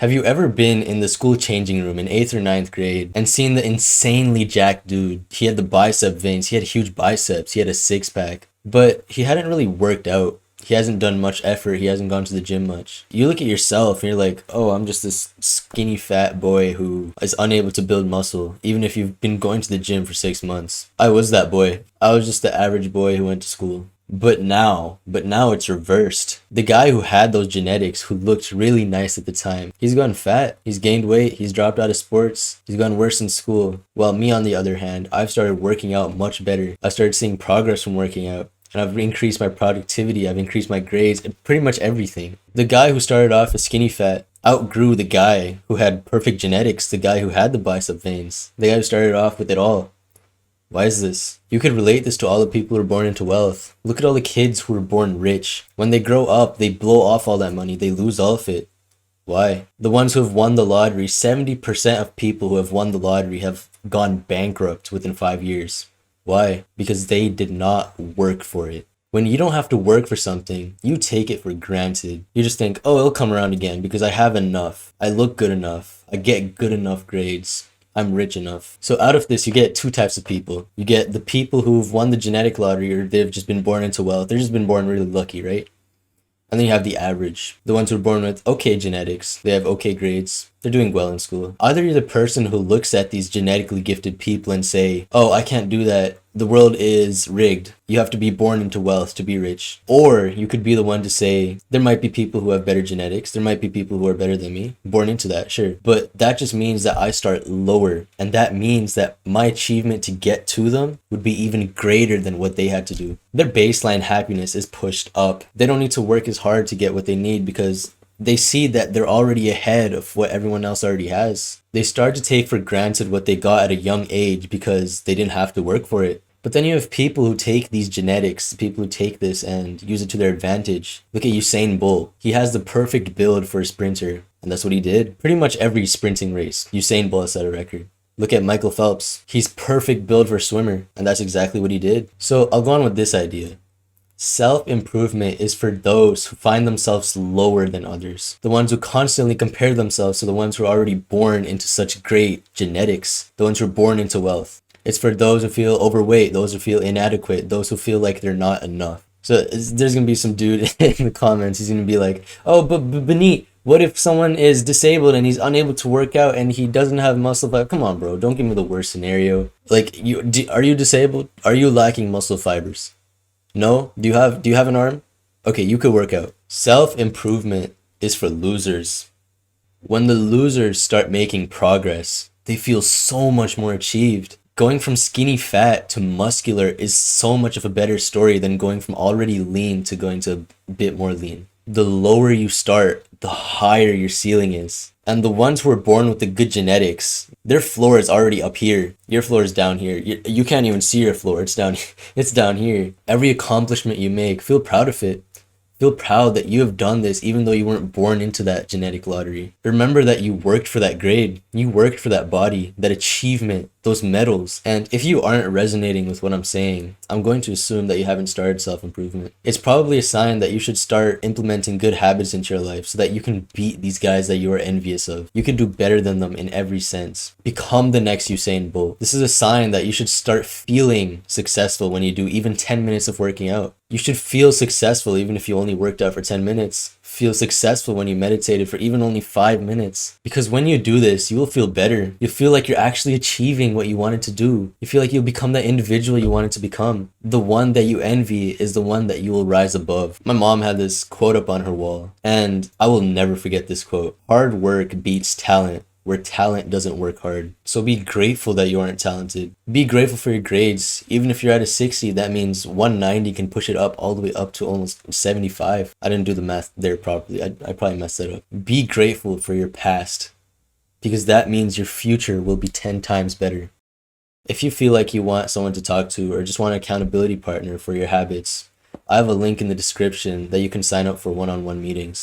Have you ever been in the school changing room in 8th or ninth grade and seen the insanely jacked dude? He had the bicep veins, he had huge biceps, he had a six pack, but he hadn't really worked out. He hasn't done much effort, he hasn't gone to the gym much. You look at yourself and you're like, oh, I'm just this skinny fat boy who is unable to build muscle, even if you've been going to the gym for 6 months. I was that boy. I was just the average boy who went to school. But now it's reversed. The guy who had those genetics, who looked really nice at the time, he's gone fat, he's gained weight, he's dropped out of sports, he's gone worse in school. While me, on the other hand, I've started working out much better. I started seeing progress from working out. And I've increased my productivity, I've increased my grades, and pretty much everything. The guy who started off as skinny fat outgrew the guy who had perfect genetics, the guy who had the bicep veins, the guy who started off with it all. Why is this? You could relate this to all the people who are born into wealth. Look at all the kids who are born rich. When they grow up, they blow off all that money. They lose all of it. Why? The ones who have won the lottery, 70% of people who have won the lottery have gone bankrupt within 5 years. Why? Because they did not work for it. When you don't have to work for something, you take it for granted. You just think, oh, it'll come around again because I have enough. I look good enough. I get good enough grades. I'm rich enough. So out of this, you get two types of people. You get the people who've won the genetic lottery, or they've just been born into wealth. They've just been born really lucky, right? And then you have the average, the ones who are born with okay genetics. They have okay grades. They're doing well in school. Either you're the person who looks at these genetically gifted people and say, oh, I can't do that. The world is rigged. You have to be born into wealth to be rich. Or you could be the one to say, there might be people who have better genetics. There might be people who are better than me. Born into that, sure. But that just means that I start lower. And that means that my achievement to get to them would be even greater than what they had to do. Their baseline happiness is pushed up. They don't need to work as hard to get what they need because they see that they're already ahead of what everyone else already has. They start to take for granted what they got at a young age because they didn't have to work for it. But then you have people who take these genetics, people who take this and use it to their advantage. Look at Usain Bolt. He has the perfect build for a sprinter, and that's what he did. Pretty much every sprinting race, Usain Bolt set a record. Look at Michael Phelps. He's perfect build for a swimmer, and that's exactly what he did. So I'll go on with this idea. Self-improvement is for those who find themselves lower than others. The ones who constantly compare themselves to the ones who are already born into such great genetics. The ones who are born into wealth. It's for those who feel overweight, those who feel inadequate, those who feel like they're not enough. So there's going to be some dude in the comments, he's going to be like, oh, but Benit, what if someone is disabled and he's unable to work out and he doesn't have muscle fiber? Come on, bro, don't give me the worst scenario. Like, are you disabled? Are you lacking muscle fibers? No? Do you have an arm? Okay, you could work out. Self-improvement is for losers. When the losers start making progress, they feel so much more achieved. Going from skinny fat to muscular is so much of a better story than going from already lean to going to a bit more lean. The lower you start, the higher your ceiling is. And the ones who are born with the good genetics, their floor is already up here. Your floor is down here. You can't even see your floor. It's down, it's down here. Every accomplishment you make, feel proud of it. Feel proud that you have done this even though you weren't born into that genetic lottery. Remember that you worked for that grade. You worked for that body, that achievement, those medals. And if you aren't resonating with what I'm saying, I'm going to assume that you haven't started self-improvement. It's probably a sign that you should start implementing good habits into your life so that you can beat these guys that you are envious of. You can do better than them in every sense. Become the next Usain Bolt. This is a sign that you should start feeling successful when you do even 10 minutes of working out. You should feel successful even if you only worked out for 10 minutes. Feel successful when you meditated for even only 5 minutes. Because when you do this, you will feel better. You'll feel like you're actually achieving what you wanted to do. You feel like you'll become the individual you wanted to become. The one that you envy is the one that you will rise above. My mom had this quote up on her wall, and I will never forget this quote. Hard work beats talent, where talent doesn't work hard. So be grateful that you aren't talented. Be grateful for your grades. Even if you're at a 60, that means 190 can push it up all the way up to almost 75. I didn't do the math there properly. I probably messed that up. Be grateful for your past, because that means your future will be 10 times better. If you feel like you want someone to talk to or just want an accountability partner for your habits, I have a link in the description that you can sign up for one-on-one meetings.